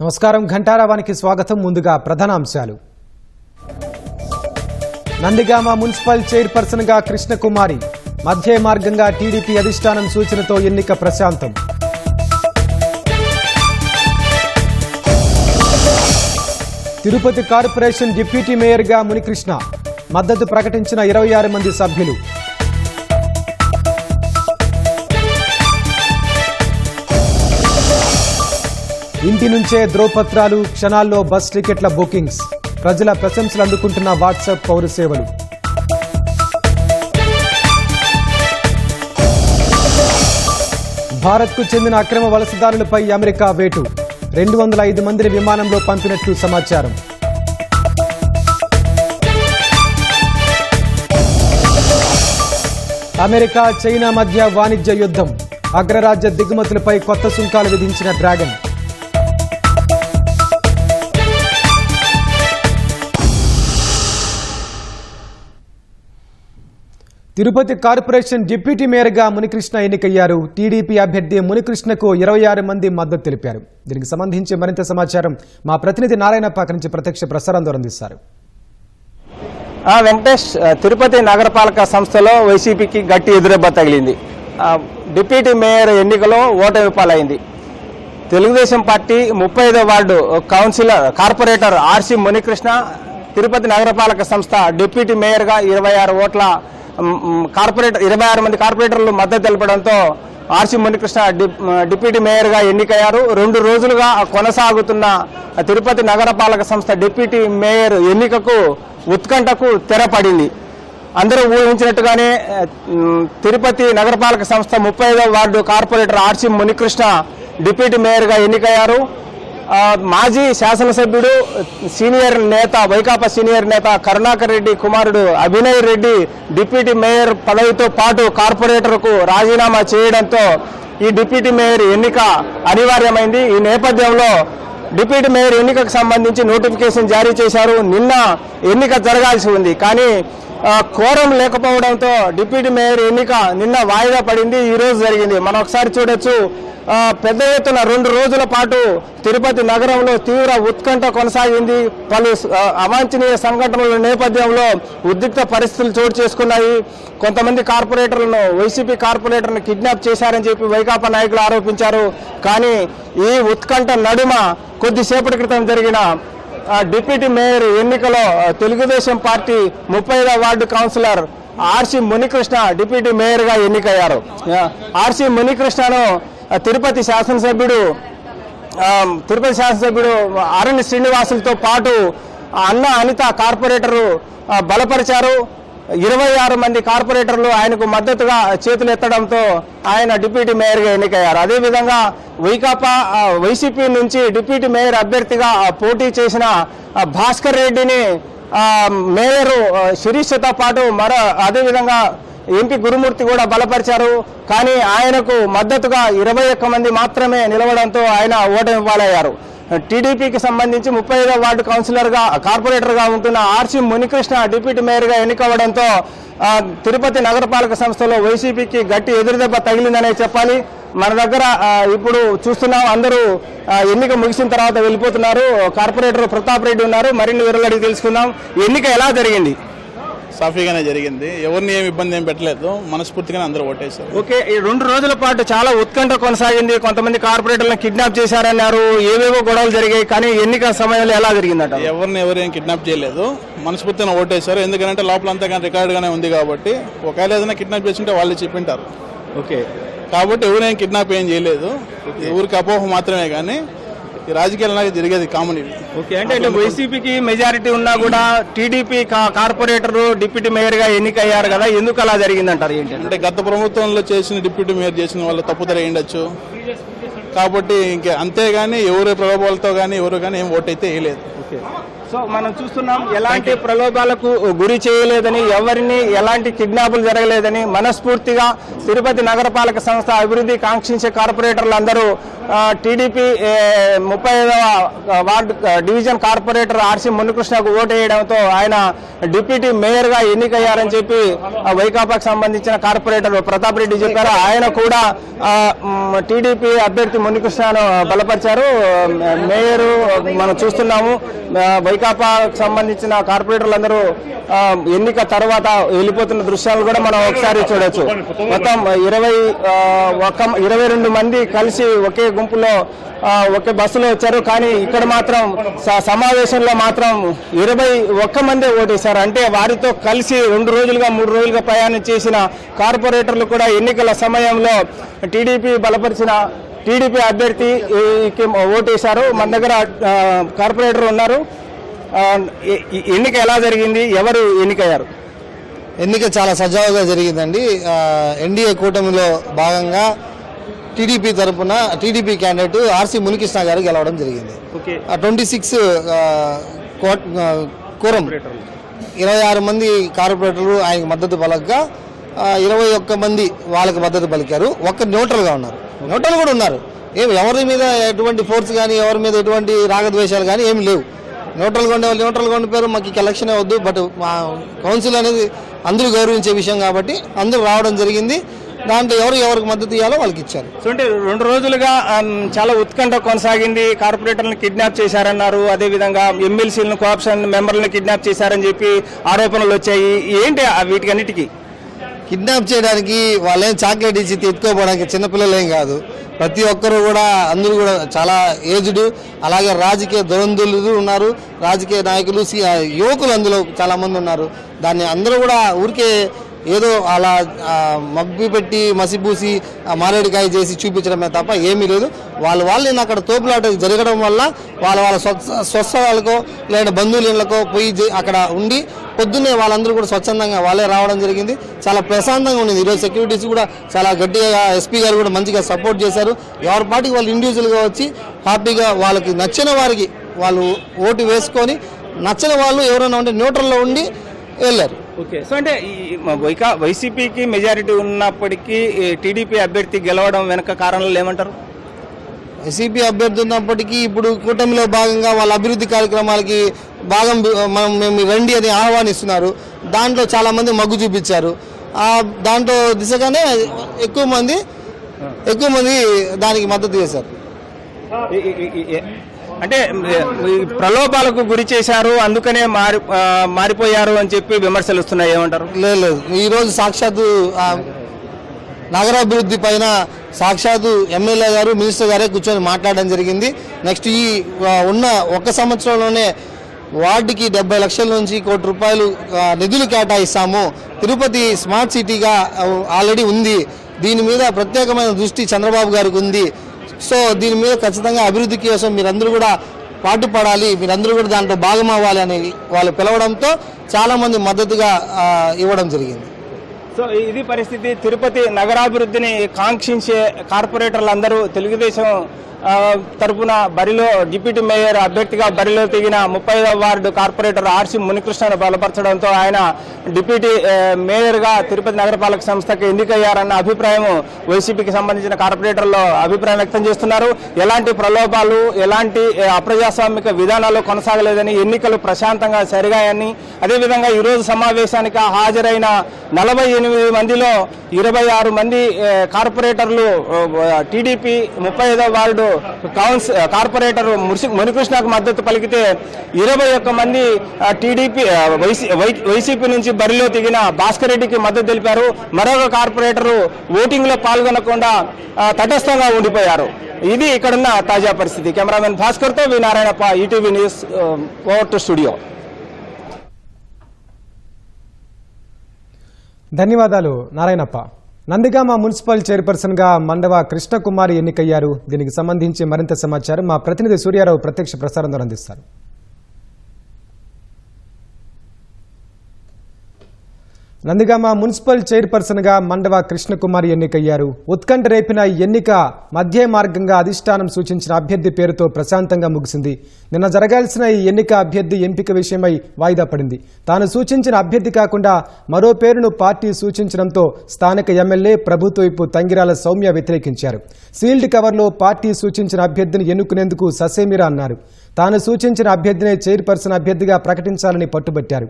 నమస్కారం ఘంటారావానికి స్వాగతం. ముందుగా ప్రధానాంశాలు. నందిగామ మున్సిపల్ చైర్పర్సన్ గా కృష్ణకుమారి, మధ్య మార్గంగా టీడీపీ అధిష్టానం సూచనతో ఎన్నిక ప్రశాంతం. తిరుపతి కార్పొరేషన్ డిప్యూటీ మేయర్ గా మునికృష్ణ, మద్దతు ప్రకటించిన 26 మంది సభ్యులు. ఇంటి నుంచే ధ్రువపత్రాలు, క్షణాల్లో బస్ టికెట్ల బుకింగ్స్, ప్రజల ప్రశంసలు అందుకుంటున్న వాట్సాప్ పౌర సేవలు. భారత్కు చెందిన అక్రమ వలసదారులపై అమెరికా వేటు, 205 మందిని విమానంలో పంపినట్లు సమాచారం. అమెరికా చైనా మధ్య వాణిజ్య యుద్ధం, అగ్రరాజ్య దిగుమతులపై కొత్త సుంకాలు విధించిన డ్రాగన్. తిరుపతి కార్పొరేషన్ డిప్యూటీ మేయర్గా మునికృష్ణ ఎన్నికయ్యారు. టీడీపీ అభ్యర్థి మునికృష్ణకు 26 మంది మద్దతు తెలిపారు. దీనికి సంబంధించి మరింత సమాచారం మా ప్రతినిధి నారాయణపాక నుంచి ప్రత్యక్ష ప్రసారం ద్వారా అందిస్తారు. వెంకటేష్, తిరుపతి నగరపాలక సంస్థలో వైసీపీకి గట్టి ఎదురెబ్బ తగిలింది. డిప్యూటీ మేయర్ ఎన్నికలో ఓటమి పాలైంది. Telugu Desam party 35వ ward councillor corporator RC Munikrishna Tirupati నగరపాలక సంస్థ డిప్యూటీ మేయర్గా 26 మంది కార్పొరేటర్లు మద్దతు తెలపడంతో ఆర్సి మునికృష్ణ డిప్యూటీ మేయర్గా ఎన్నికయ్యారు. 2 రోజులుగా కొనసాగుతున్న తిరుపతి నగరపాలక సంస్థ డిప్యూటీ మేయర్ ఎన్నికకు ఉత్కంఠకు తెరపడింది. అందరూ ఊహించినట్టుగానే తిరుపతి నగరపాలక సంస్థ 35వ ward corporator RC Munikrishna deputy మేయర్గా ఎన్నికయ్యారు. మాజీ శాసనసభ్యుడు సీనియర్ నేత, వైకాపా సీనియర్ నేత కరుణాకర్ రెడ్డి కుమారుడు అభినయ్ రెడ్డి డిప్యూటీ మేయర్ పదవితో పాటు కార్పొరేటర్కు రాజీనామా చేయడంతో ఈ డిప్యూటీ మేయర్ ఎన్నిక అనివార్యమైంది. ఈ నేపథ్యంలో డిప్యూటీ మేయర్ ఎన్నికకు సంబంధించి నోటిఫికేషన్ జారీ చేశారు. నిన్న ఎన్నిక జరగాల్సి ఉంది, కానీ కోరం లేకపోవడంతో డిప్యూటీ మేయర్ ఎన్నిక నిన్న వాయిదా పడింది. ఈ రోజు జరిగింది. మనం ఒకసారి చూడొచ్చు. పెద్ద ఎత్తున 2 రోజుల పాటు తిరుపతి నగరంలో తీవ్ర ఉత్కంఠ కొనసాగింది. పలు అవాంఛనీయ సంఘటనల నేపథ్యంలో ఉద్రిక్త పరిస్థితులు చోటు చేసుకున్నాయి. కొంతమంది కార్పొరేటర్లను, వైసీపీ కార్పొరేటర్లను కిడ్నాప్ చేశారని చెప్పి వైకాపా నాయకులు ఆరోపించారు. కానీ ఈ ఉత్కంఠ నడుమ కొద్దిసేపటి క్రితం జరిగిన డిప్యూటీ మేయర్ ఎన్నికలో Telugu Desam party 35వ ward councillor RC Munikrishna deputy మేయర్గా ఎన్నికయ్యారు. ఆర్సి మునికృష్ణను తిరుపతి శాసనసభ్యుడు అరణ్య శ్రీనివాసులతో పాటు అన్న అనిత కార్పొరేటరు బలపరిచారు. 26 మంది కార్పొరేటర్లు ఆయనకు మద్దతుగా చేతులు ఎత్తడంతో ఆయన డిప్యూటీ మేయర్గా ఎన్నికయ్యారు. అదేవిధంగా వైసీపీ నుంచి డిప్యూటీ మేయర్ అభ్యర్థిగా పోటీ చేసిన భాస్కర్ రెడ్డిని మేయరు శిరీషతో పాటు అదేవిధంగా ఎంపీ గురుమూర్తి కూడా బలపరిచారు. కానీ ఆయనకు మద్దతుగా 21 మంది మాత్రమే నిలవడంతో ఆయన ఓటమి పాలయ్యారు. టీడీపీకి సంబంధించి 35వ వార్డు కార్పొరేటర్గా ఉంటున్న ఆర్సి మునికృష్ణ డిప్యూటీ మేయర్గా ఎన్నికవడంతో తిరుపతి నగరపాలక సంస్థలో వైసీపీకి గట్టి ఎదురుదెబ్బ తగిలిందనే చెప్పాలి. మన దగ్గర ఇప్పుడు చూస్తున్నాం, అందరూ ఎన్నిక ముగిసిన తర్వాత వెళ్ళిపోతున్నారు. కార్పొరేటర్ ప్రతాప్ రెడ్డి ఉన్నారు, మరిన్ని వివరాలు అడిగి తెలుసుకుందాం. ఎన్నిక ఎలా జరిగింది? సాఫీగానే జరిగింది. ఎవరిని ఏమి ఇబ్బంది ఏం పెట్టలేదు. మనస్ఫూర్తిగానే అందరూ ఓటేశారు. ఓకే, ఈ 2 రోజుల పాటు చాలా ఉత్కంఠ కొనసాగింది. కొంతమంది కార్పొరేటర్లను కిడ్నాప్ చేశారన్నారు, ఏవేవో గొడవలు జరిగాయి. కానీ ఎన్నిక సమయంలో ఎలా జరిగిందట? ఎవరేం కిడ్నాప్ చేయలేదు. మనస్ఫూర్తిగా ఓటేశారు. ఎందుకంటే లోపలంతా కానీ రికార్డుగానే ఉంది కాబట్టి, ఒకవేళ ఏదైనా కిడ్నాప్ చేస్తుంటే వాళ్ళు చెప్పింటారు. ఓకే, కాబట్టి ఎవరేం కిడ్నాప్ ఏం చేయలేదు. ఊరికి అపోహ మాత్రమే కానీ ఈ రాజకీయాలు జరిగేది కామన్. ఓకే, అంటే వైసీపీకి మెజారిటీ ఉన్నా కూడా టీడీపీ కార్పొరేటర్ డిప్యూటీ మేయర్ గా ఎన్నికయ్యారు కదా, ఎందుకు అలా జరిగిందంటారు? ఏంటి అంటే గత ప్రభుత్వంలో చేసిన డిప్యూటీ మేయర్ చేసిన వాళ్ళు తప్పుదర అయ్యుండొచ్చు. కాబట్టి ఇంకా అంతేగాని ఎవరి ప్రలోభాలతో కానీ ఎవరు కానీ ఏం ఓటైతే వేయలేదు. ఓకే, సో మనం చూస్తున్నాం, ఎలాంటి ప్రలోభాలకు గురి చేయలేదని, ఎవరిని ఎలాంటి కిడ్నాపులు జరగలేదని మనస్ఫూర్తిగా తిరుపతి నగరపాలక సంస్థ అభివృద్ధి కాంక్షించే కార్పొరేటర్లు అందరూ టీడీపీ 35వ వార్డు డివిజన్ కార్పొరేటర్ ఆర్సి మునికృష్ణకు ఓటు వేయడంతో ఆయన డిప్యూటీ మేయర్గా ఎన్నికయ్యారని చెప్పి వైకాపాకు సంబంధించిన కార్పొరేటర్ ప్రతాప్ రెడ్డి చెప్పారు. ఆయన కూడా టీడీపీ అభ్యర్థి మునికృష్ణను బలపరిచారు. మేయరు మనం చూస్తున్నాము, వైకాపాకు సంబంధించిన కార్పొరేటర్లందరూ ఎన్నిక తర్వాత వెళ్ళిపోతున్న దృశ్యాలు కూడా మనం ఒకసారి చూడొచ్చు. మొత్తం 22 మంది కలిసి ఒకే గుంపులో ఒకే బస్సులో వచ్చారు. కానీ ఇక్కడ మాత్రం సమావేశంలో మాత్రం 21 మందే ఓటేశారు. అంటే వారితో కలిసి 2 రోజులుగా 3 రోజులుగా ప్రయాణం చేసిన కార్పొరేటర్లు కూడా ఎన్నికల సమయంలో టీడీపీ బలపరిచిన టీడీపీ అభ్యర్థికి ఓటేశారు. మన దగ్గర కార్పొరేటర్ ఉన్నారు. ఎన్నిక ఎలా జరిగింది, ఎవరు ఎన్నికయ్యారు? ఎన్నిక చాలా సజావుగా జరిగిందండి. ఎన్డీఏ కూటమిలో భాగంగా టీడీపీ తరఫున టీడీపీ క్యాండిడేట్ ఆర్సి మునికృష్ణ గారు గెలవడం జరిగింది. 26 కోరం 26 మంది కార్పొరేటర్లు ఆయనకు మద్దతు పలకగా 21 మంది వాళ్ళకి మద్దతు పలికారు. ఒక్క న్యూట్రల్గా ఉన్నారు. న్యూట్రల్ కూడా ఉన్నారు. ఎవరి మీద ఎటువంటి ఫోర్స్ కానీ ఎవరి మీద ఎటువంటి రాగద్వేషాలు కానీ ఏమి లేవు. న్యూట్రల్గా ఉండే వాళ్ళు న్యూట్రల్గా ఉండిపోయారు. మాకు ఎలక్షన్ వద్దు, బట్ మా కౌన్సిల్ అనేది అందరూ గౌరవించే విషయం కాబట్టి అందరూ రావడం జరిగింది. దాంట్లో ఎవరికి మద్దతు ఇవ్వాలో వాళ్ళకి ఇచ్చారు. సో అంటే 2 రోజులుగా చాలా ఉత్కంఠ కొనసాగింది. కార్పొరేటర్లను కిడ్నాప్ చేశారన్నారు. అదేవిధంగా ఎమ్మెల్సీలను కోఆప్షన్ మెంబర్లను కిడ్నాప్ చేశారని చెప్పి ఆరోపణలు వచ్చాయి. ఏంటి వీటికన్నిటికీ? కిడ్నాప్ చేయడానికి వాళ్ళేం చాక్లెట్ ఇచ్చి ఎత్తుకోపోవడానికి చిన్నపిల్లలేం కాదు. ప్రతి ఒక్కరు కూడా అందరూ కూడా చాలా ఏజ్డ్, అలాగే రాజకీయ దురంధులు ఉన్నారు, రాజకీయ నాయకులు, యువకులు అందులో చాలా మంది ఉన్నారు. దాన్ని అందరూ కూడా ఊరికే ఏదో అలా మబ్బి పెట్టి మసిపూసి మారేడుకాయ చేసి చూపించడమే తప్ప ఏమీ లేదు. వాళ్ళని అక్కడ తోపులాట జరగడం వల్ల వాళ్ళ స్వస్థలాలకో లేదా బంధువుల ఇళ్లకో పోయి అక్కడ ఉండి పొద్దున్నే వాళ్ళందరూ కూడా స్వచ్ఛందంగా వాళ్ళే రావడం జరిగింది. చాలా ప్రశాంతంగా ఉంది. ఈరోజు సెక్యూరిటీస్ కూడా చాలా గట్టిగా, ఎస్పీ గారు కూడా మంచిగా సపోర్ట్ చేశారు. ఎవరి పార్టీకి వాళ్ళు ఇండివిజువల్గా వచ్చి హ్యాపీగా వాళ్ళకి నచ్చిన వారికి వాళ్ళు ఓటు వేసుకొని, నచ్చని వాళ్ళు ఎవరైనా ఉంటే న్యూట్రల్లో ఉండి వెళ్ళారు. ఓకే. సో అంటే వైసీపీకి మెజారిటీ ఉన్నప్పటికీ టీడీపీ అభ్యర్థి గెలవడం వెనక కారణాలు ఏమంటారు? వైసీపీ అభ్యర్థి ఉన్నప్పటికీ ఇప్పుడు కూటమిలో భాగంగా వాళ్ళ అభివృద్ధి కార్యక్రమాలకి భాగం మేము రండి అని ఆహ్వానిస్తున్నారు. దాంట్లో చాలా మంది మగ్గు చూపించారు. దాంట్లో దిశగానే ఎక్కువ మంది దానికి మద్దతు చేశారు. అంటే ప్రలోభాలకు గురి చేశారు, అందుకనే మారిపోయారు అని చెప్పి విమర్శలు వస్తున్నాయి. ఏమంటారు? లేదు, ఈరోజు సాక్షాత్తు నగరాభివృద్ధి పైన సాక్షాత్తు ఎమ్మెల్యే గారు, మినిస్టర్ గారే కూర్చొని మాట్లాడడం జరిగింది. నెక్స్ట్ ఈ ఉన్న 1 సంవత్సరంలోనే వార్డుకి 70 లక్షల నుంచి ₹1 కోటి నిధులు కేటాయిస్తాము. తిరుపతి స్మార్ట్ సిటీగా ఆల్రెడీ ఉంది. దీని మీద ప్రత్యేకమైన దృష్టి చంద్రబాబు గారికి ఉంది. సో దీని మీద ఖచ్చితంగా అభివృద్ధి కోసం మీరందరూ కూడా పాటుపడాలి, మీరందరూ కూడా దాంట్లో భాగం అవ్వాలి అని వాళ్ళు పిలవడంతో చాలా మంది మద్దతుగా ఇవ్వడం జరిగింది. సో ఇది పరిస్థితి. తిరుపతి నగరాభివృద్ధిని కాంక్షించే కార్పొరేటర్లందరూ తెలుగుదేశం తరపున బరిలో డిప్యూటీ మేయర్ అభ్యర్థిగా బరిలో దిగిన 35వ వార్డు కార్పొరేటర్ ఆర్సి మునికృష్ణను బలపరచడంతో ఆయన డిప్యూటీ మేయర్గా తిరుపతి నగరపాలక సంస్థకు ఎన్నికయ్యారన్న అభిప్రాయం వైసీపీకి సంబంధించిన కార్పొరేటర్లు అభిప్రాయం వ్యక్తం చేస్తున్నారు. ఎలాంటి ప్రలోభాలు, ఎలాంటి అప్రజాస్వామిక విధానాలు కొనసాగలేదని, ఎన్నికలు ప్రశాంతంగా జరిగాయని, అదేవిధంగా ఈరోజు సమావేశానికి హాజరైన 48 మందిలో 26 మంది కార్పొరేటర్లు టీడీపీ 35వ వార్డు కార్పొరేటర్ మునికృష్ణకు మద్దతు పలికితే 21 మంది టీడీపీ వైసీపీ నుంచి బరిలో దిగిన భాస్కర్ రెడ్డికి మద్దతు తెలిపారు. మరొక కార్పొరేటరు ఓటింగ్ లో పాల్గొనకుండా తటస్థంగా ఉండిపోయారు. ఇది ఇక్కడున్న తాజా పరిస్థితి. కెమెరామెన్ భాస్కర్ తో V Narayanappa, ETV news, over to studio. ధన్యవాదాలు నారాయణప్ప. నందిగామ మున్సిపల్ చైర్పర్సన్గా మండవ కృష్ణకుమారి ఎన్నికయ్యారు. దీనికి సంబంధించి మరింత సమాచారం మా ప్రతినిధి సూర్యారావు ప్రత్యక్ష ప్రసారం ద్వారా అందిస్తారు. నందిగామ మున్సిపల్ చైర్పర్సన్గా మండవ కృష్ణకుమారి ఎన్నికయ్యారు. ఉత్కంఠ రేపిన ఎన్నిక మధ్య మార్గంగా అధిష్టానం సూచించిన అభ్యర్థి పేరుతో ప్రశాంతంగా ముగిసింది. నిన్న జరగాల్సిన ఈ ఎన్నిక అభ్యర్థి ఎంపిక విషయమై వాయిదా పడింది. తాను సూచించిన అభ్యర్థి కాకుండా మరో పేరును పార్టీ సూచించడంతో స్థానిక ఎమ్మెల్యే ప్రభుత్వపు తంగిరాల సౌమ్య వ్యతిరేకించారు. సీల్డ్ కవర్లో పార్టీ సూచించిన అభ్యర్థిని ఎన్నుకునేందుకు ససేమిరా అన్నారు. తాను సూచించిన అభ్యర్థినే చైర్పర్సన్ అభ్యర్థిగా ప్రకటించాలని పట్టుబట్టారు.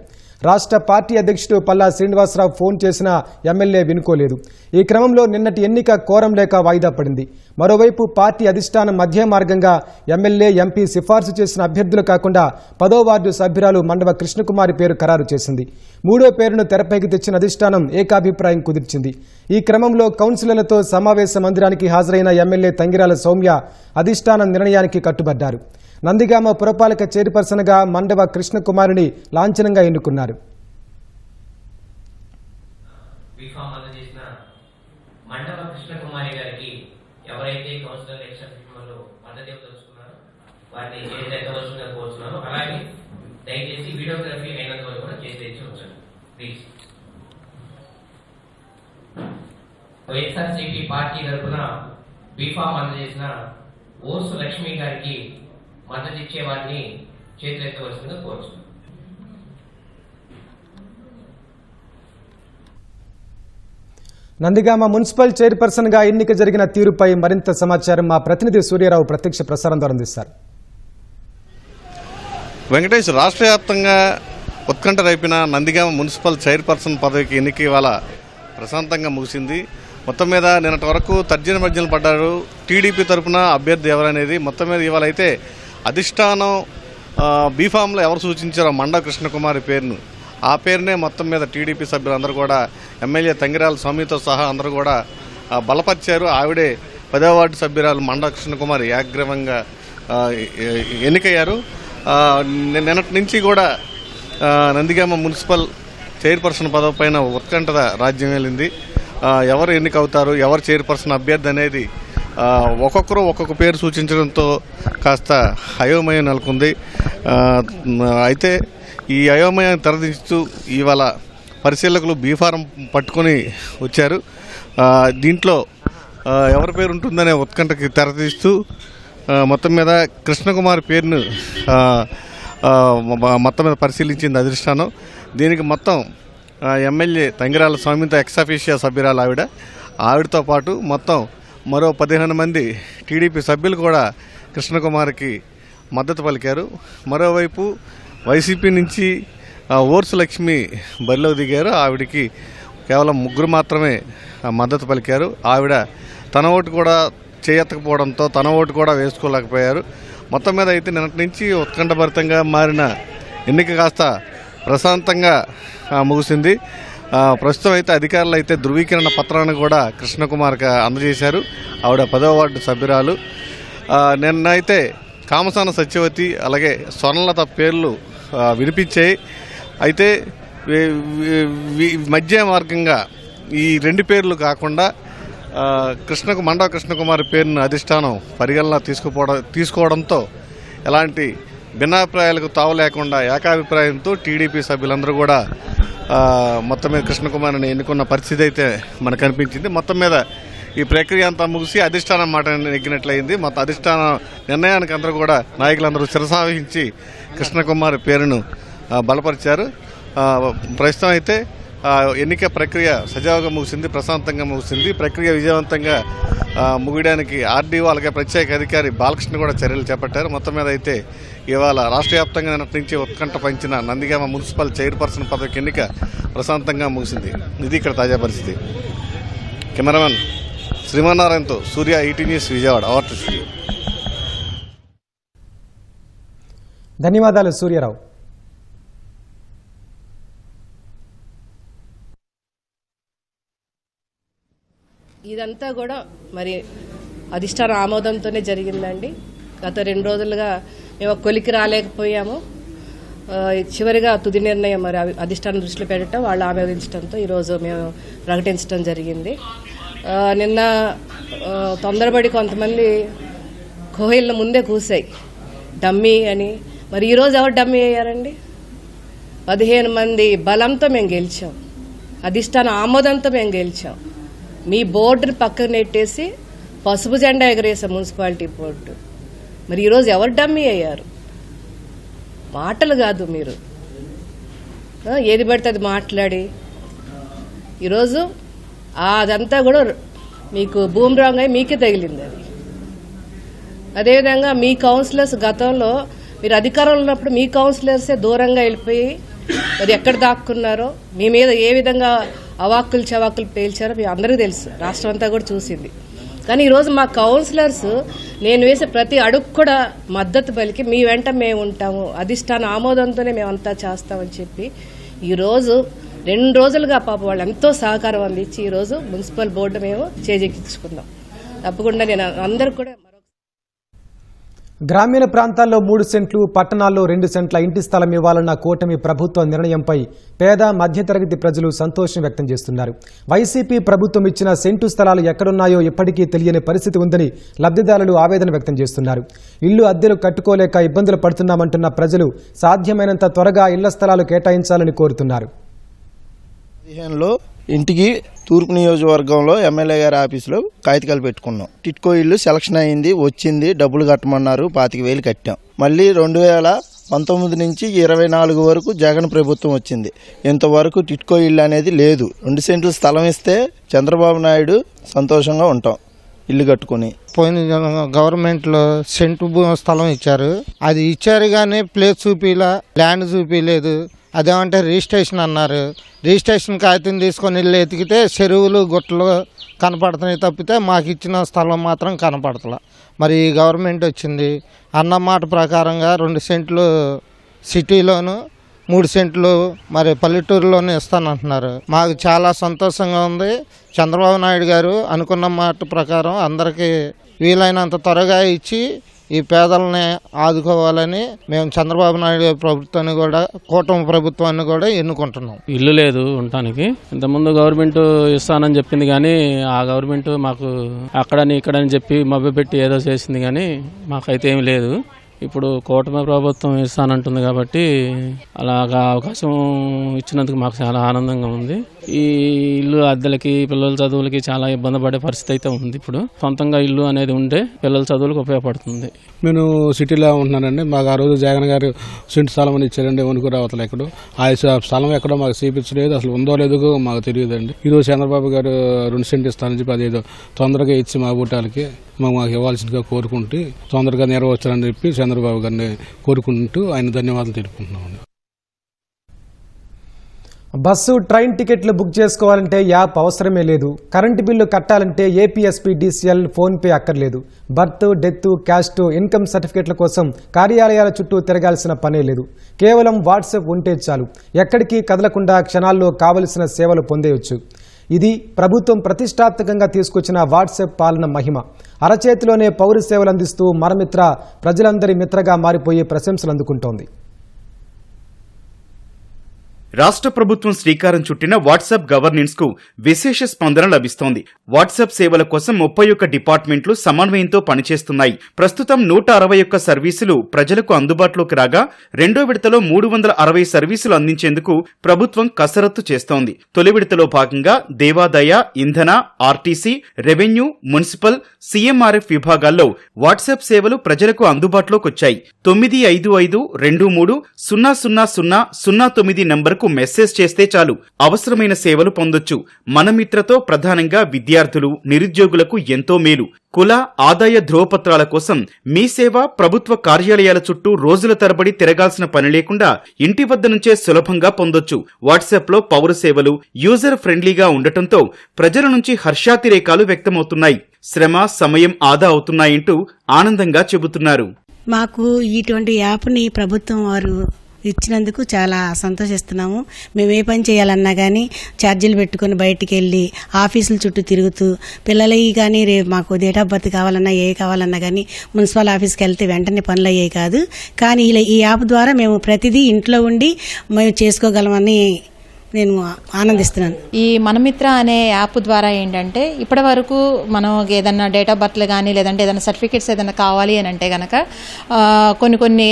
రాష్ట్ర పార్టీ అధ్యక్షుడు పల్లా శ్రీనివాసరావు ఫోన్ చేసినా ఎమ్మెల్యే వినుకోలేదు. ఈ క్రమంలో నిన్నటి ఎన్నిక కోరం లేక వాయిదా పడింది. మరోవైపు పార్టీ అధిష్టానం మధ్య మార్గంగా ఎమ్మెల్యే ఎంపీ సిఫార్సు చేసిన అభ్యర్థులు కాకుండా 10వ వార్డు సభ్యురాలు మండవ కృష్ణకుమారి పేరు ఖరారు చేసింది. 3వ పేరును తెరపైకి తెచ్చిన అధిష్టానం ఏకాభిప్రాయం కుదిర్చింది. ఈ క్రమంలో కౌన్సిలర్లతో సమావేశ మందిరానికి హాజరైన ఎమ్మెల్యే తంగిరాల సౌమ్య అధిష్టానం నిర్ణయానికి కట్టుబడ్డారు. నందిగామ పురపాలక చైర్పర్సన్గా మండవ కృష్ణకుమారిని లాంఛనంగా ఎన్నుకున్నారు. మండవ కృష్ణకుమారి గారికి ఎవరైతే కౌన్సిలర్ ఎలక్షన్ లో మద్దతు తెలుసుకున్నారో వారిని చేసేవలసిందిగా కోరుతున్నాను. అలాగే దయచేసి వీడియోగ్రఫీ అయినంత వరకు కూడా చేసి తెచ్చి ఉంచండి ప్లీజ్. వైఎస్ఆర్సీపీ పార్టీ తరఫున బీఫామ్ అందజేసిన ఓర్సు లక్ష్మి గారికి మద్దతు ఇచ్చే వారిని చేతులెత్తవలసిందిగా కోరుతున్నాను. నందిగామ మున్సిపల్ చైర్పర్సన్గా ఎన్నిక జరిగిన తీరుపై మరింత సమాచారం మా ప్రతినిధి సూర్యారావు ప్రత్యక్ష ప్రసారం ద్వారా అందిస్తారు. వెంకటేష్, రాష్ట్ర వ్యాప్తంగా ఉత్కంఠ రేపిన నందిగామ మున్సిపల్ చైర్పర్సన్ పదవికి ఎన్నిక ఇవాళ ప్రశాంతంగా ముగిసింది. మొత్తం మీద నిన్నటి వరకు తర్జన భర్జనలు పడ్డారు టీడీపీ తరఫున అభ్యర్థి ఎవరనేది. మొత్తం మీద ఇవాళ అయితే అధిష్టానం బీఫామ్లో ఎవరు సూచించారో మండవ కృష్ణకుమారి పేరును, ఆ పేరునే మొత్తం మీద టీడీపీ సభ్యులందరూ కూడా ఎమ్మెల్యే తంగిరాల స్వామితో సహా అందరూ కూడా బలపరిచారు. ఆవిడే 10వ వార్డు సభ్యురాలు మండవ కృష్ణకుమారి ఏకగ్రీవంగా ఎన్నికయ్యారు. నిన్నటి నుంచి కూడా నందిగామ మున్సిపల్ చైర్పర్సన్ పదవి పైన ఉత్కంఠ రాజ్యం వెళ్ళింది. ఎవరు ఎన్నికవుతారు, ఎవరు చైర్పర్సన్ అభ్యర్థి అనేది ఒక్కొక్కరు ఒక్కొక్క పేరు సూచించడంతో కాస్త అయోమయం నెలకొంది. అయితే ఈ అయోమయాన్ని తెరదించుతూ ఇవాళ పరిశీలకులు బీఫారం పట్టుకొని వచ్చారు. దీంట్లో ఎవరి పేరు ఉంటుందనే ఉత్కంఠకి తెరతీస్తూ మొత్తం మీద కృష్ణకుమారి పేరును మొత్తం మీద పరిశీలించింది అధిష్టానం. దీనికి మొత్తం ఎమ్మెల్యే తంగిరాల స్వామితో ఎక్సాఫీషియా సభ్యురాలు ఆవిడతో పాటు మొత్తం మరో 15 మంది టీడీపీ సభ్యులు కూడా కృష్ణకుమారికి మద్దతు పలికారు. మరోవైపు వైసీపీ నుంచి ఓర్సు లక్ష్మి బరిలో దిగారు. ఆవిడికి కేవలం 3 మాత్రమే మద్దతు పలికారు. ఆవిడ తన ఓటు కూడా చేయకపోవడంతో తన ఓటు కూడా వేసుకోలేకపోయారు. మొత్తం మీద అయితే నిన్నటి నుంచి ఉత్కంఠభరితంగా మారిన ఎన్నిక కాస్త ప్రశాంతంగా ముగిసింది. ప్రస్తుతం అయితే అధికారులు అయితే ధృవీకరణ పత్రాన్ని కూడా కృష్ణకుమార్కి అందజేశారు. ఆవిడ 10వ వార్డు సభ్యురాలు. నిన్న అయితే కామసాన సత్యవతి అలాగే స్వర్ణలత పేర్లు వినిపించాయి. అయితే మధ్య మార్గంగా ఈ 2 పేర్లు కాకుండా మండవ కృష్ణకుమారి పేరును అధిష్టానం పరిగణన తీసుకోవడంతో ఎలాంటి భిన్నాభిప్రాయాలకు తావు లేకుండా ఏకాభిప్రాయంతో టీడీపీ సభ్యులందరూ కూడా మొత్తం మీద కృష్ణకుమారిని ఎన్నుకున్న పరిస్థితి అయితే మనకు కనిపించింది. మొత్తం మీద ఈ ప్రక్రియ అంతా ముగిసి అధిష్టానం మాట నెగ్గినట్లయింది. మొత్తం అధిష్టాన నిర్ణయానికి అందరూ కూడా నాయకులందరూ శిరసావహించి కృష్ణకుమారి పేరును బలపరిచారు. ప్రస్తుతం అయితే ఎన్నిక ప్రక్రియ సజావుగా ముగిసింది, ప్రశాంతంగా ముగిసింది. ప్రక్రియ విజయవంతంగా ముగియడానికి ఆర్డీఓ అలాగే ప్రత్యేక అధికారి బాలకృష్ణ కూడా చర్యలు చేపట్టారు. మొత్తం మీద అయితే ఇవాళ రాష్ట్ర వ్యాప్తంగా నిన్నటి నుంచి ఉత్కంఠ పంచిన నందిగామ మున్సిపల్ చైర్పర్సన్ పదవికి ఎన్నిక ప్రశాంతంగా ముగిసింది. ఇది ఇక్కడ తాజా పరిస్థితి. కెమెరామెన్ శ్రీమన్నారాయణతో Surya, ET news, Vijayawada. Over to studio. ధన్యవాదాలు సూర్యారావు. ఇదంతా కూడా మరి అధిష్టాన ఆమోదంతోనే జరిగిందండి. గత 2 రోజులుగా మేము కొలికి రాలేకపోయాము. చివరిగా తుది నిర్ణయం మరి అధిష్టానం దృష్టిలో పెట్టడం, వాళ్ళు ఆమోదించడంతో ఈరోజు మేము ప్రకటించడం జరిగింది. నిన్న తొందరపడి కొంతమంది కోహిళ్ళ ముందే కూసాయి డమ్మీ అని. మరి ఈరోజు ఎవరు డమ్మీ అయ్యారండి? 15 మంది బలంతో మేము గెలిచాం. అధిష్టాన ఆమోదంతో మేము గెలిచాం. మీ బోర్డుని పక్కన నెట్టేసి పసుపు జెండా ఎగరేసాం మున్సిపాలిటీ బోర్డు. మరి ఈరోజు ఎవరు డమ్మీ అయ్యారు? మాటలు కాదు, మీరు ఏది పడితే అది మాట్లాడి ఈరోజు అదంతా కూడా మీకు బూమ్రాంగ్ అయి మీకే తగిలింది అది. అదేవిధంగా మీ కౌన్సిలర్స్ గతంలో మీరు అధికారంలో ఉన్నప్పుడు మీ కౌన్సిలర్సే దూరంగా వెళ్ళిపోయి మరి ఎక్కడ దాక్కున్నారో, మీ మీద ఏ విధంగా అవాక్కులు చవాకులు పేల్చారో మీ అందరికీ తెలుసు, రాష్ట్రం అంతా కూడా చూసింది. కానీ ఈరోజు మా కౌన్సిలర్స్ నేను వేసే ప్రతి అడుగు కూడా మద్దతు పలికి మీ వెంట మేము ఉంటాము, అధిష్టాన ఆమోదంతోనే మేమంతా చేస్తామని చెప్పి ఈరోజు 2 రోజులుగా పాప వాళ్ళు ఎంతో సహకారం అందించి ఈరోజు మున్సిపల్ బోర్డు మేము చేజెక్కించుకుందాం. తప్పకుండా నేను అందరూ కూడా గ్రామీణ ప్రాంతాల్లో 3 సెంట్లు, పట్టణాల్లో 2 సెంట్ల ఇంటి స్థలం ఇవ్వాలన్న కూటమి ప్రభుత్వ నిర్ణయంపై పేద మధ్యతరగతి ప్రజలు సంతోషం వ్యక్తం చేస్తున్నారు. వైసీపీ ప్రభుత్వం ఇచ్చిన సెంటు స్థలాలు ఎక్కడున్నాయో ఇప్పటికీ తెలియని పరిస్థితి ఉందని లబ్ధిదారులు ఆవేదన వ్యక్తం చేస్తున్నారు. ఇల్లు అద్దెలు కట్టుకోలేక ఇబ్బందులు పడుతున్నామంటున్న ప్రజలు సాధ్యమైనంత త్వరగా ఇళ్ల స్థలాలు కేటాయించాలని కోరుతున్నారు. 15లో ఇంటికి తూర్పు నియోజకవర్గంలో ఎమ్మెల్యే గారి ఆఫీసులో కాగితాలు పెట్టుకున్నాం. టిట్కో ఇల్లు సెలక్షన్ అయింది, వచ్చింది, డబ్బులు కట్టమన్నారు, 25,000 కట్టాం. మళ్ళీ 2019 నుంచి 24 వరకు జగన్ ప్రభుత్వం వచ్చింది. ఇంతవరకు టిట్కో ఇల్లు అనేది లేదు. 2 సెంట్లు స్థలం ఇస్తే చంద్రబాబు నాయుడు సంతోషంగా ఉంటాం ఇల్లు కట్టుకుని. పోయిన గవర్నమెంట్లో సెంటు స్థలం ఇచ్చారు, అది ఇచ్చారు కానీ ప్లేస్ చూపిలా, ల్యాండ్ చూపించలేదు. అదేమంటే రిజిస్ట్రేషన్ అన్నారు, రిజిస్ట్రేషన్ కాగితం తీసుకొని వెళ్ళి ఎతికితే చెరువులు గుట్టలు కనపడుతున్నాయి తప్పితే మాకు ఇచ్చిన స్థలం మాత్రం కనపడతలా. మరి ఈ గవర్నమెంట్ వచ్చింది అన్న మాట ప్రకారంగా 2 సెంట్లు సిటీలోను, 3 సెంట్లు మరి పల్లెటూరులోనే ఇస్తానంటున్నారు. మాకు చాలా సంతోషంగా ఉంది. చంద్రబాబు నాయుడు గారు అనుకున్న మాట ప్రకారం అందరికీ వీలైనంత త్వరగా ఇచ్చి ఈ పేదలని ఆదుకోవాలని మేము చంద్రబాబు నాయుడు ప్రభుత్వాన్ని కూడా, కూటమి ప్రభుత్వాన్ని కూడా ఎన్నుకుంటున్నాం. ఇల్లు లేదు ఉండటానికి. ఇంతకుముందు గవర్నమెంట్ ఇస్తానని చెప్పింది కానీ ఆ గవర్నమెంట్ మాకు అక్కడని ఇక్కడని చెప్పి మభ్యపెట్టి ఏదో చేసింది కానీ మాకైతే ఏమి లేదు. ఇప్పుడు కూటమి ప్రభుత్వం ఇస్తానంటుంది కాబట్టి అలాగా అవకాశం ఇచ్చినందుకు మాకు చాలా ఆనందంగా ఉంది. ఈ ఇల్లు అద్దెలకి, పిల్లల చదువులకి చాలా ఇబ్బంది పడే పరిస్థితి అయితే ఉంది. ఇప్పుడు సొంతంగా ఇల్లు అనేది ఉంటే పిల్లల చదువులకు ఉపయోగపడుతుంది. నేను సిటీలో ఉంటున్నానండి. మాకు ఆ రోజు జగన్ గారు సెంటు స్థలం అని ఇచ్చారండి, వణుకు రావతలు ఎక్కడో. ఆ స్థలం ఎక్కడో మాకు చూపించలేదు, అసలు ఉందో లేదో మాకు తెలియదండి. ఈరోజు చంద్రబాబు గారు 2 సెంట్లు ఇస్తానని చెప్పి అదేదో తొందరగా ఇచ్చి మా బూటాలకి మాకు ఇవ్వాల్సిందిగా కోరుకుంటూ తొందరగా నెరవేర్చాలని చెప్పి చంద్రబాబు గారిని కోరుకుంటూ ఆయన ధన్యవాదాలు తెలుపుకుంటున్నామండి. బస్సు, ట్రైన్ టికెట్లు బుక్ చేసుకోవాలంటే యాప్ అవసరమే లేదు. కరెంటు బిల్లు కట్టాలంటే ఏపీఎస్పీ, DCL, ఫోన్పే అక్కర్లేదు. బర్త్, డెత్, క్యాస్ట్, ఇన్కమ్ సర్టిఫికెట్ల కోసం కార్యాలయాల చుట్టూ తిరగాల్సిన పనే లేదు. కేవలం వాట్సాప్ ఉంటే చాలు. ఎక్కడికి కదలకుండా క్షణాల్లో కావలసిన సేవలు పొందేయొచ్చు. ఇది ప్రభుత్వం ప్రతిష్టాత్మకంగా తీసుకొచ్చిన వాట్సాప్ పాలన మహిమ. అరచేతిలోనే పౌర సేవలు అందిస్తూ మరమిత్ర ప్రజలందరి మిత్రగా మారిపోయే ప్రశంసలు అందుకుంటోంది. రాష్ట్ర ప్రభుత్వం శ్రీకారం చుట్టిన వాట్సాప్ గవర్నెన్స్ కు విశేష స్పందన లభిస్తోంది. వాట్సాప్ సేవల కోసం 31 డిపార్ట్మెంట్లు సమన్వయంతో పనిచేస్తున్నాయి. ప్రస్తుతం 161 సర్వీసులు ప్రజలకు అందుబాటులోకి రాగా, 2వ విడతలో 360 సర్వీసులు అందించేందుకు ప్రభుత్వం కసరత్తు చేస్తోంది. తొలి విడతలో భాగంగా దేవాదాయ, ఇంధన, ఆర్టీసీ, రెవెన్యూ, మున్సిపల్, CMRF విభాగాల్లో వాట్సాప్ సేవలు ప్రజలకు అందుబాటులోకి వచ్చాయి. 9552230009 నంబర్కు మెసేజ్ చేస్తే చాలు అవసరమైన సేవలు పొందొచ్చు. మన మిత్రతో ప్రధానంగా విద్యార్థులు, నిరుద్యోగులకు ఎంతో మేలు. కుల, ఆదాయ ధ్రువపత్రాల కోసం మీ సేవ ప్రభుత్వ కార్యాలయాల చుట్టూ రోజుల తరబడి తిరగాల్సిన పని లేకుండా ఇంటి వద్ద నుంచే సులభంగా పొందొచ్చు. వాట్సాప్ లో పౌర సేవలు యూజర్ ఫ్రెండ్లీగా ఉండటంతో ప్రజల నుంచి హర్షాతిరేకాలు వ్యక్తమవుతున్నాయి. శ్రమ, సమయం ఆదా అవుతున్నాయంటూ ఆనందంగా చెబుతున్నారు. మాకు ఇటువంటి యాప్ని ప్రభుత్వం వారు ఇచ్చినందుకు చాలా సంతోషిస్తున్నాము. మేము ఏ పని చేయాలన్నా కానీ ఛార్జీలు పెట్టుకుని బయటికి వెళ్ళి ఆఫీసుల చుట్టూ తిరుగుతూ పిల్లలకి కానీ మాకు డేట్ ఆఫ్ బర్త్ కావాలన్నా ఏ కావాలన్నా కానీ మున్సిపల్ ఆఫీస్కి వెళ్తే వెంటనే పనులు అయ్యాయి కాదు. కానీ ఈ యాప్ ద్వారా మేము ప్రతిదీ ఇంట్లో ఉండి మేము చేసుకోగలమని నేను ఆనందిస్తున్నాను. ఈ మనమిత్ర అనే యాప్ ద్వారా ఏంటంటే ఇప్పటి వరకు మనం ఏదన్నా డేట్ ఆఫ్ బర్త్లు కానీ లేదంటే ఏదైనా సర్టిఫికేట్స్ ఏదైనా కావాలి అని అంటే కనుక కొన్ని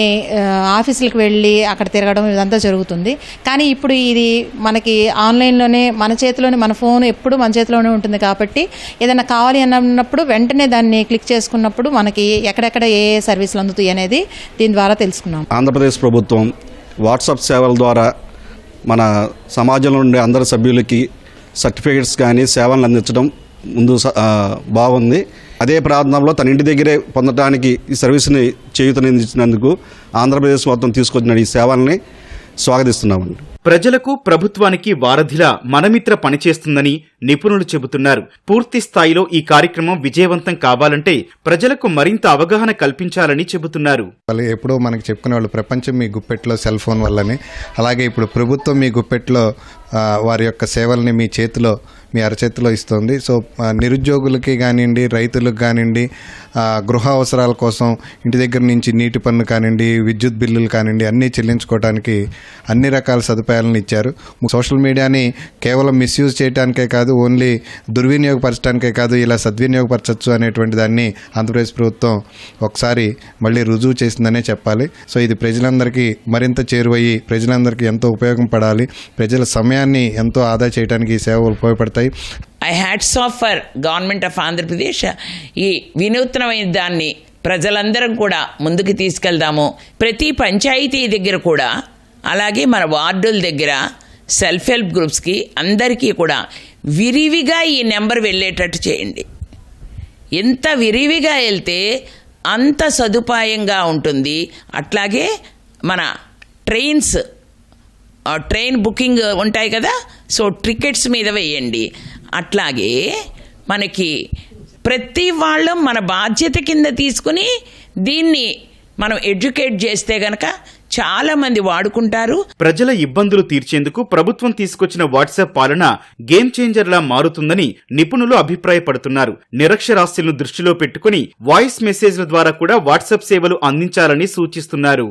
ఆఫీసులకు వెళ్ళి అక్కడ తిరగడం ఇదంతా జరుగుతుంది. కానీ ఇప్పుడు ఇది మనకి ఆన్లైన్లోనే మన చేతిలోనే, మన ఫోన్ ఎప్పుడు మన చేతిలోనే ఉంటుంది కాబట్టి ఏదైనా కావాలి అన్నప్పుడు వెంటనే దాన్ని క్లిక్ చేసుకున్నప్పుడు మనకి ఎక్కడెక్కడ ఏ సర్వీసులు అందుతాయి అనేది దీని ద్వారా తెలుసుకున్నాం. ఆంధ్రప్రదేశ్ ప్రభుత్వం వాట్సాప్ సేవల ద్వారా మన సమాజంలో ఉండే అందరి సభ్యులకి సర్టిఫికేట్స్ కానీ సేవలను అందించడం బాగుంది. అదే ప్రాంతంలో తన ఇంటి దగ్గరే పొందడానికి ఈ సర్వీస్ని చేయూతనందించినందుకు ఆంధ్రప్రదేశ్ మొత్తం తీసుకొచ్చిన ఈ సేవల్ని స్వాగతిస్తున్నామండి. ప్రజలకు ప్రభుత్వానికి వారధిలా మనమిత్ర పనిచేస్తుందని నిపుణులు చెబుతున్నారు. పూర్తి స్థాయిలో ఈ కార్యక్రమం విజయవంతం కావాలంటే ప్రజలకు మరింత అవగాహన కల్పించాలని చెబుతున్నారు. ఎప్పుడో మనకి చెప్పుకునే వాళ్ళు ప్రపంచం మీ గుప్పెట్లో సెల్ ఫోన్ వల్లనే, అలాగే ఇప్పుడు ప్రభుత్వం మీ గుప్పెట్లో వారి యొక్క సేవల్ని మీ చేతిలో, మీ అరచేతిలో ఇస్తుంది. సో నిరుద్యోగులకి కానివ్వండి, రైతులకు కానివ్వండి, గృహ అవసరాల కోసం ఇంటి దగ్గర నుంచి నీటి పన్ను కానివ్వండి, విద్యుత్ బిల్లులు కానివ్వండి అన్నీ చెల్లించుకోవడానికి అన్ని రకాల సదుపాయాలను ఇచ్చారు. సోషల్ మీడియాని కేవలం మిస్యూజ్ చేయడానికే కాదు, ఓన్లీ దుర్వినియోగపరచడానికే కాదు, ఇలా సద్వినియోగపరచచ్చు అనేటువంటి దాన్ని ఆంధ్రప్రదేశ్ ప్రభుత్వం ఒకసారి మళ్ళీ రుజువు చేసిందనే చెప్పాలి. సో ఇది ప్రజలందరికీ మరింత చేరువయ్యి ప్రజలందరికీ ఎంతో ఉపయోగపడాలి. ప్రజల సమయాన్ని ఎంతో ఆదా చేయడానికి ఈ సేవలు ఉపయోగపడతాయి. I hats off for government of Andhra Pradesh. ఈ వినూత్నమైన దాన్ని ప్రజలందరం కూడా ముందుకు తీసుకెళ్దాము. ప్రతి పంచాయతీ దగ్గర కూడా, అలాగే మన వార్డుల దగ్గర సెల్ఫ్ హెల్ప్ గ్రూప్స్కి అందరికీ కూడా విరివిగా ఈ నెంబర్ వెళ్ళేటట్టు చేయండి. ఎంత విరివిగా వెళ్తే అంత సదుపాయంగా ఉంటుంది. అట్లాగే మన ట్రైన్ బుకింగ్ ఉంటాయి కదా, సో టికెట్స్ మీద వేయండి. అట్లాగే మనకి ప్రతి వాళ్ళం మన బాధ్యత కింద తీసుకుని దీన్ని మనం ఎడ్యుకేట్ చేస్తే గనక చాలా మంది వాడుకుంటారు. ప్రజల ఇబ్బందులు తీర్చేందుకు ప్రభుత్వం తీసుకొచ్చిన వాట్సాప్ పాలన గేమ్ చేంజర్లా మారుతుందని నిపుణులు అభిప్రాయపడుతున్నారు. నిరక్షరాస్యులను దృష్టిలో పెట్టుకుని వాయిస్ మెసేజ్ల ద్వారా కూడా వాట్సాప్ సేవలు అందించాలని సూచిస్తున్నారు.